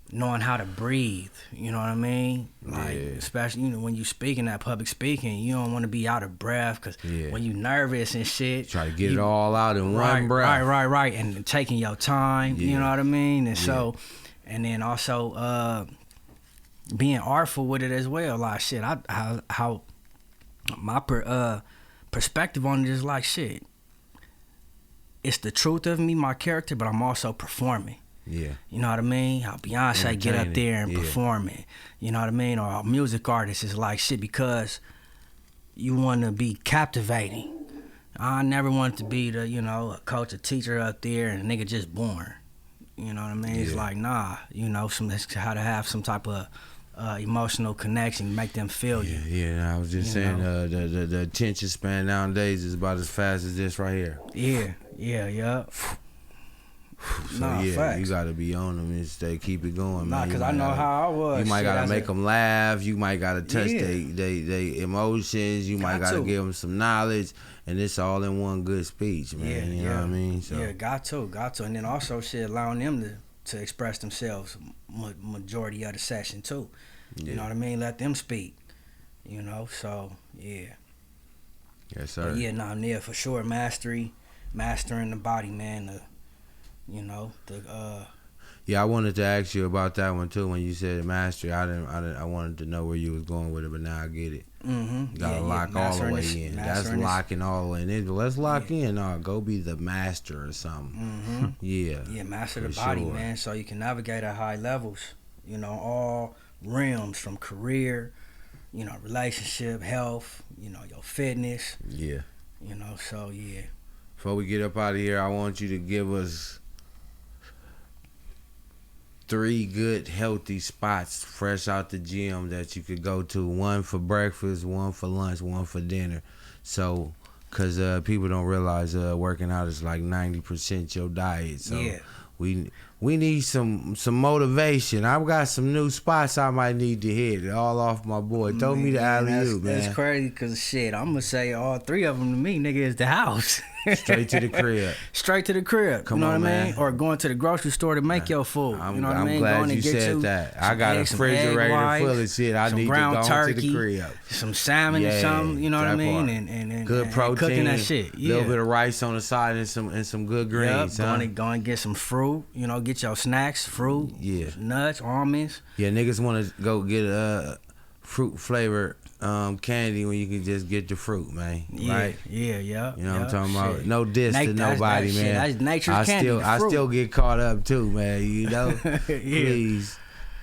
Knowing how to breathe, you know what I mean? Like, especially, you know, when you speaking that public speaking, you don't want to be out of breath, because when you nervous and shit, try to get it all out in one breath. Right, and taking your time, you know what I mean? And so, and then also being artful with it as well. Like, shit, how my perspective on it is like, shit, it's the truth of me, my character, but I'm also performing. Yeah. You know what I mean? How Beyonce get up there and perform it. You know what I mean? Or a music artist is like, shit, because you want to be captivating. I never wanted to be the, you know, a coach, a teacher up there and a nigga just born. You know what I mean? It's like, nah, you know, that's how to have some type of emotional connection, make them feel you. Yeah, I was just saying the attention span nowadays is about as fast as this right here. Yeah. So you gotta be on them and keep it going, man. Because I know how I was. You might gotta make them laugh. You might gotta touch they emotions. You might gotta give them some knowledge, and it's all in one good speech, man. You know what I mean? So. Got to, and then also allowing them to express themselves majority of the session too. You know what I mean? Let them speak. You know, so Yes, sir. But for sure, mastering the body, man. I wanted to ask you about that one too. When you said mastery, I wanted to know where you was going with it, but now I get it. You gotta lock all the way in. That's locking all the way in. Let's lock in. Go be the master or something. Master the body, man, so you can navigate at high levels. You know, all realms, from career, you know, relationship, health, you know, your fitness. You know, so Before we get up out of here, I want you to give us 3 good healthy spots fresh out the gym that you could go to. 1 for breakfast, 1 for lunch, 1 for dinner. So, cause people don't realize working out is like 90% your diet. So we need some motivation. I've got some new spots I might need to hit. All off my boy. Throw me the alley-oop, man. That's crazy, cause shit, I'm gonna say all 3 of them to me, nigga, is the house. Straight to the crib. Straight to the crib. Come you know on, what I mean? man. Or going to the grocery store to make your food. You know what I mean? I'm glad you said that. I got a refrigerator full of shit. I need to go to the crib. Some salmon or something. You know what I mean? And good protein. Cooking that shit. A little bit of rice on the side and some good greens. Go and get some fruit. You know, get your snacks, fruit, nuts, almonds. Yeah, niggas want to go get a fruit flavored candy when you can just get the fruit, man. Right? Yeah. You know what I'm talking about? No diss to nobody, man. That's nature's candy. I still get caught up too, man. You know?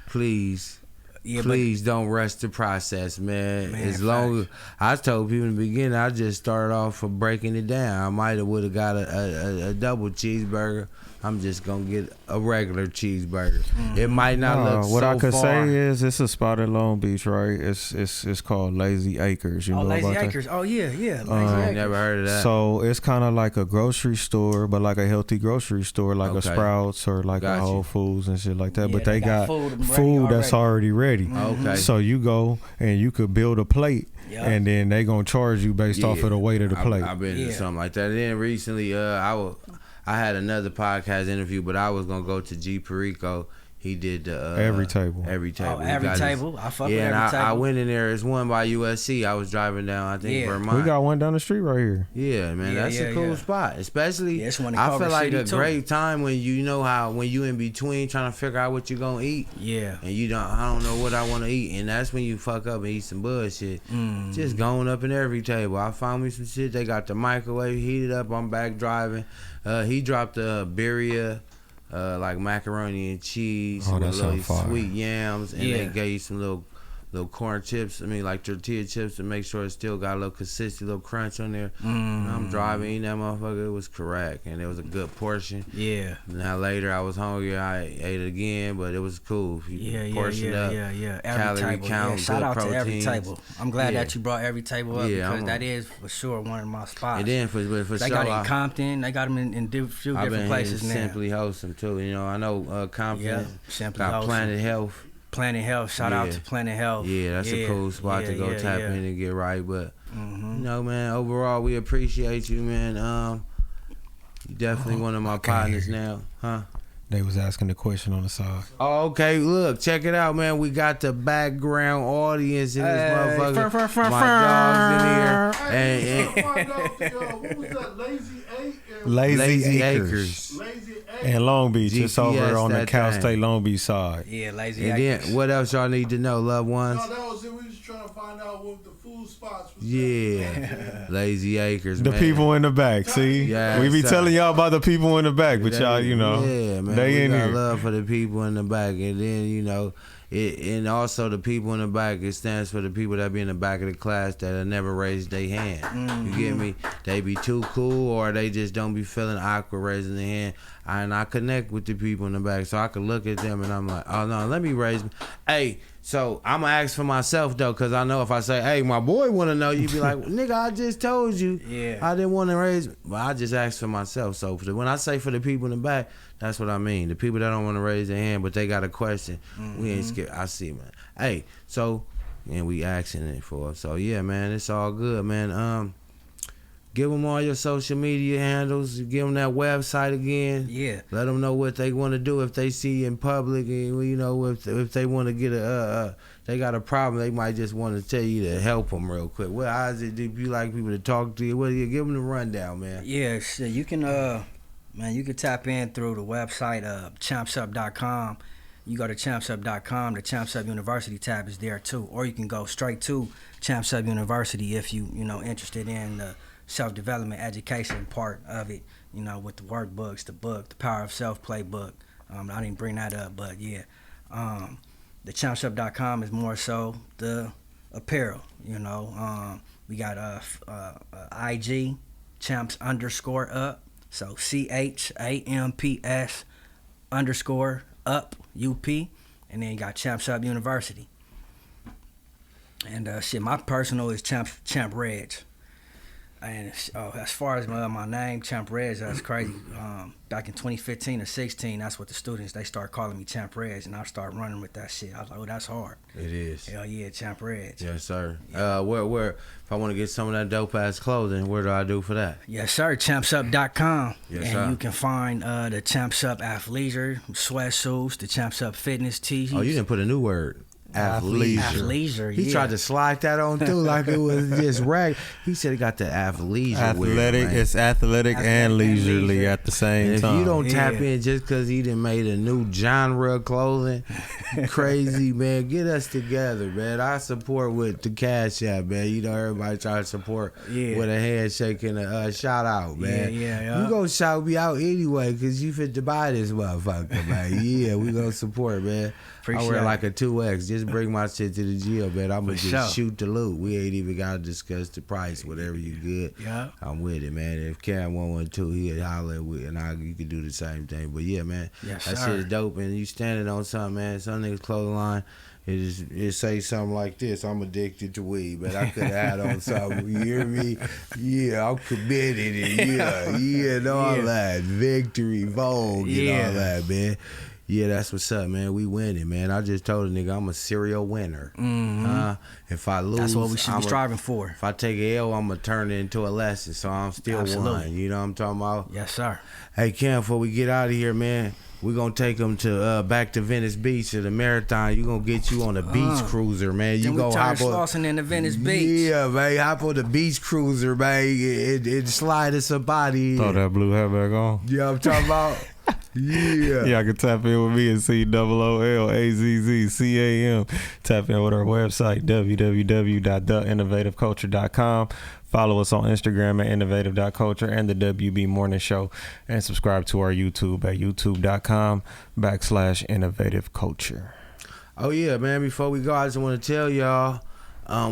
Please. Please don't rush the process, man. As long as I told people in the beginning, I just started off for breaking it down. I would have got a double cheeseburger. I'm just gonna get a regular cheeseburger. It might not look what so I could far. say is it's a spot in Long Beach, right? It's called Lazy Acres. You know Lazy about Acres. That? Oh yeah. Lazy Acres. Never heard of that. So it's kind of like a grocery store, but like a healthy grocery store, like a Sprouts or like a Whole Foods and shit like that. But they got food that's already ready. Okay. So you go and you could build a plate. Yep. And then they gonna charge you based off of the weight of the plate. I've been to something like that. And then recently, I had another podcast interview, but I was gonna go to G Perico. He did the Every Table. Every Table. Oh, He Every got Table. I fuck with and Every Table. I went in there. It's one by USC. I was driving down, I think, Yeah. Vermont. We got one down the street right here. Yeah, man, that's a cool spot. Especially, it's one in I Culver feel like City, a too. great time when you know how when you in between trying to figure out what you gonna eat. Yeah. And I don't know what I want to eat, and that's when you fuck up and eat some bullshit. Just going up in Every Table. I found me some shit. They got the microwave heated up. I'm back driving. He dropped the birria. Like macaroni and cheese, Oh, that with little sound fire. sweet yams, and Yeah. they gave you some little corn chips. I mean, like tortilla chips to make sure it still got a little consistency, little crunch on there. And I'm driving, eating that motherfucker. It was correct, and it was a good portion. Yeah. Now later, I was hungry. I ate it again, but it was cool. Portion up. Every calorie Table. count, Shout good out to Every proteins. Table. I'm glad Yeah. that you brought Every Table up Yeah, because that is for sure one of my spots. And then for they sure, got it in Compton. They got them in few I've different been places now. Simply Wholesome too. You know, I know Compton Yeah, Simply got Wholesome. Planet Health. Planet Health. Shout out Yeah. to Planet Health. Yeah, that's a cool spot to go tap in and get right. But you know, man, overall we appreciate you, man. You definitely one of my partners now, huh? They was asking the question on the side. Oh, okay, look, check it out, man. We got the background audience in this motherfucker. My dogs in here. What was that? Lazy Acres. Lazy Acres. And Long Beach. It's over GPS on the that Cal thing. State Long Beach side. Yeah, Lazy And Acres. then what else y'all need to know, loved ones? No, that was it. We was trying to find out what the food spots was. Yeah, Lazy Acres. The man. people in the back, see? Yeah, we be sir. telling y'all about the people in the back, but y'all, you know, yeah, man, they we in got here. love for the people in the back, and then you know, and also the people in the back. It stands for the people that be in the back of the class that have never raised their hand. You get me? They be too cool, or they just don't be feeling awkward raising their hand. And I connect with the people in the back, so I can look at them and I'm like, oh no, let me raise. Hey, so I'm gonna ask for myself though, cause I know if I say, hey, my boy wanna know, you be like, nigga, I just told you, I didn't want to raise, but I just asked for myself. So when I say for the people in the back, that's what I mean. The people that don't want to raise their hand, but they got a question, we ain't scared. I see, man. Hey, so and we asking it for. So yeah, man, it's all good, man. Give them all your social media handles. Give them that website again. Yeah. Let them know what they want to do if they see you in public, and you know if they want to get they got a problem, they might just want to tell you to help them real quick. What eyes it? If you like people to talk to you, what do you give them the rundown, man? Yeah, shit. You can man, you can tap in through the website champsup.com. You go to champsup.com, the Champs Up University tab is there too, or you can go straight to Champs Up University if you interested in the self-development education part of it, you know, with the workbooks, the book, the Power of Self playbook. I didn't bring that up, but yeah. The champsup.com is more so the apparel, you know. We got IG, champs_up, so CHAMPS_up, UP, and then you got Champs Up University. And shit, my personal is Champ REGG. And as far as my name, Champ REGG, that's crazy. Back in 2015 or 16, that's what the students, they start calling me Champ REGG, and I start running with that shit. I was like, oh, that's hard. It is. Hell yeah, Champ REGG. Yes, sir. Where if I want to get some of that dope ass clothing, where do I do for that? Yes, sir. Champsup.com. Yes, and sir. you can find the Champs Up athleisure sweatsuits, the Champs Up fitness tees. Oh, you didn't put a new word. Athleisure. Athleisure, He yeah. tried to slide that on through like it was just rag. He said he got the athleisure wear, Athletic, man. it's athletic and and leisurely leisure. at the same And if time. you don't tap Yeah. in just because he done made a new genre of clothing, crazy, man. Get us together, man. I support with the Cash App, man. You know, everybody try to support Yeah. with a handshake and a shout out, man. Yeah. You gonna shout me out anyway because you fit to buy this motherfucker, man. Yeah, we gonna support, man. I Appreciate wear it. like a 2X. Just bring my shit to the gym, man. I'm gonna For just sure. shoot the loot. We ain't even gotta discuss the price. Whatever you get, Yeah. I'm with it, man. If Cam 112, he'll holler at me, and you can do the same thing. But yeah, man, Yes, that sir. shit is dope. And you standing on something, man. Some niggas clothing line. It say something like this: I'm addicted to weed, but I could have had on something. You hear me? Yeah, I'm committed, and and all Yeah. that victory, Vogue, and Yeah. all that, man. Yeah, that's what's up, man. We winning, man. I just told a nigga I'm a serial winner. If I lose, That's what we should be I'ma- striving for. If I take a L, I'm gonna turn it into a lesson, so I'm still Absolutely. one. You know what I'm talking about? Yes, sir. Hey, Cam, before we get out of here, man, We're gonna take them to back to Venice Beach to the marathon. You gonna get you on a beach cruiser, man. You Then go we hop turn on. Slauson into Venice Beach. Yeah, man. Hop on the beach cruiser, man. It slide us somebody. Throw that blue hat back on. Yeah, I'm talking about. Yeah. Y'all can tap in with me and see OOLAZZCAM. Tap in with our website, www.theinnovativeculture.com. Follow us on Instagram at innovative.culture and the WB Morning Show. And subscribe to our YouTube at youtube.com/innovativeculture. Oh, yeah, man. Before we go, I just want to tell y'all,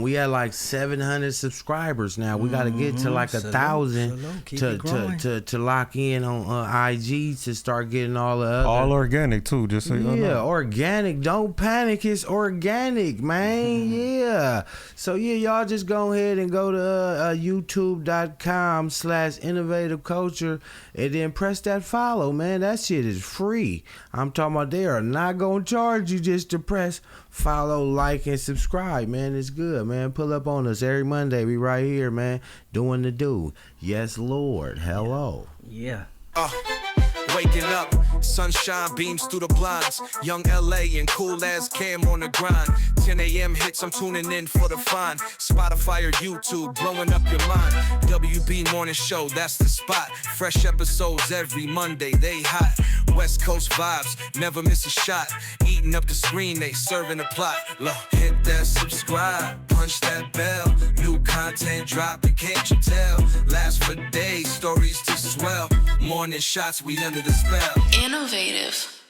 we had like 700 subscribers now. We got to get to like 1,000 to lock in on IG to start getting all the other. All organic, too, just so you know. Yeah, organic. Don't panic. It's organic, man. Yeah. So, yeah, y'all just go ahead and go to youtube.com/innovativeculture and then press that follow, man. That shit is free. I'm talking about they are not going to charge you just to press follow, like, and subscribe, man. It's good, man. Pull up on us every Monday. We right here, man, doing the do. Yes, Lord. Hello. Yeah. Waking up, sunshine beams through the blinds. Young LA and cool as Cam on the grind. 10 a.m. hits, I'm tuning in for the fine. Spotify or YouTube, blowing up your mind. WB Morning Show, that's the spot. Fresh episodes every Monday, they hot. West Coast vibes, never miss a shot. Eating up the screen, they serving the plot. Look, hit that subscribe, punch that bell. New content dropping, can't you tell? Last for days, stories to swell. Morning shots, we under the spell. Innovative.